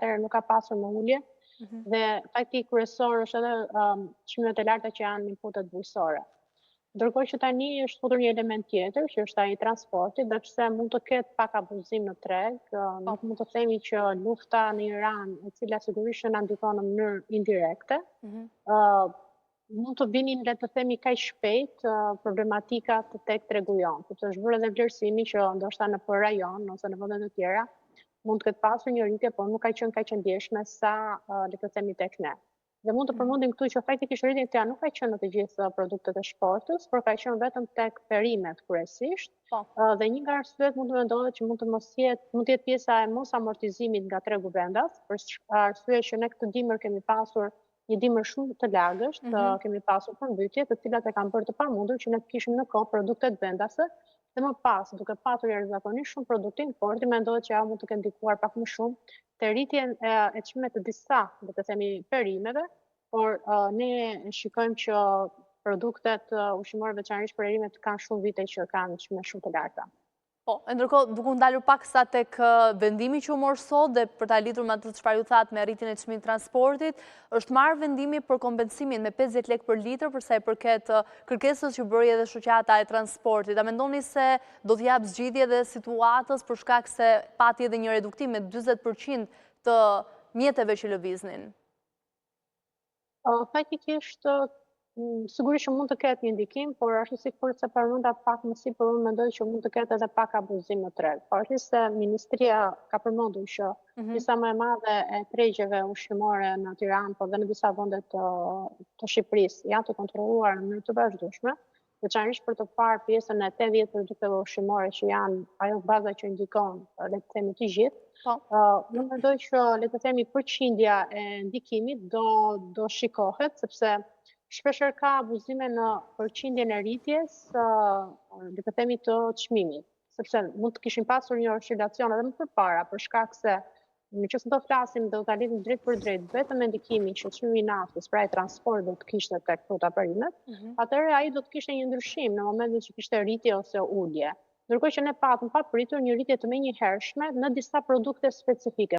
atëherë nuk ka pasur më ulje. Dhe fakti kryesor është edhe çmimet e larta që janë inputet bujësore. Ndërkohë që tani është futur një element tjetër, që është ai i transportit, dhe pse mund të ketë pak abuzim në treg, nuk mund të themi që lufta në Iran, e cila sigurisht na ndikon në mënyrë indirekte, mund të vinin, le të themi, kaq shpejt problematikat tek tregu jon, sepse është bërë edhe vlerësimi që ndoshta në për rajon ose në vende të tjera mund të ketë pasur një rritje, por nuk ka qenë kaq e ndjeshme sa le të themi tek ne. Dhe mund të përmendim këtu që faktikisht rritja këtija nuk ka qenë në të gjithë produktet e shportës, por ka qenë vetëm tek perimet kryesisht. Dhe një nga arsyet mund të mendohet që mund të jetë pjesa e mos amortizimit nga tregu vendas, për arsye që ne këtë dimër kemi pasur një dimër shumë të lagësht, kemi pasur përmbytje, të cilat e kanë bërë të pamundur që ne të kishim në kohë produktet vendase, dhe më pas, duke patur jashtëzakonisht shumë produkte importi, mendohet që ajo mund të ketë ndikuar pak më shumë te rritjen e çmimeve të disa, le të themi, perimeve, por ne shikojmë që produktet ushqimore, veçanërisht perimet, kanë shumë vite që kanë çmime shumë të larta. Po, ndërkohë, duke u ndalur pak sa tek vendimi që u mor sot dhe për ta lidhur me atë çfarë ju thatë me arritjen e çmimit të transportit, është marrë vendimi për kompensimin me 50 lekë për litër për sa i përket kërkesës që bëri edhe shoqata e transportit. A mendoni se do të jap zgjidhje edhe situatës për shkak se pati edhe një reduktim me 40% të mjeteve që lëviznin? Faktikisht, sigurisht që mund të ketë një ndikim, por ashtu sikur se përmenda pak më sipër, unë mendoj që mund të ketë edhe pak abuzim në treg. Pavarësisht se Ministria ka përmendur që disa më e madhe e tregjeve ushqimore në Tiranë, por dhe në disa vende të Shqipërisë janë të kontrolluara në mënyrë të vazhdueshme, veçanërisht për të parë pjesën e 80 produkteve ushqimore që janë ajo baza që ndikon, le të themi, të gjithë. Unë mendoj që, le të themi, përqindja e ndikimit do shikohet, sepse shpeshherë ka abuzime në përqindjen e rritjes, le të themi, të çmimit, sepse mund të kishin pasur një oscilacion edhe më përpara, për shkak se nëse do flasim do ta lidhim drejt për drejt vetëm me ndikimin që çmimi i naftës, pra i transportit do të kishte tek fruta perimet, atëherë ai do të kishte një ndryshim në momentin që kishte rritje ose ulje. Ndërkohë që ne patëm papritur një rritje të menjëhershme në disa produkte specifike.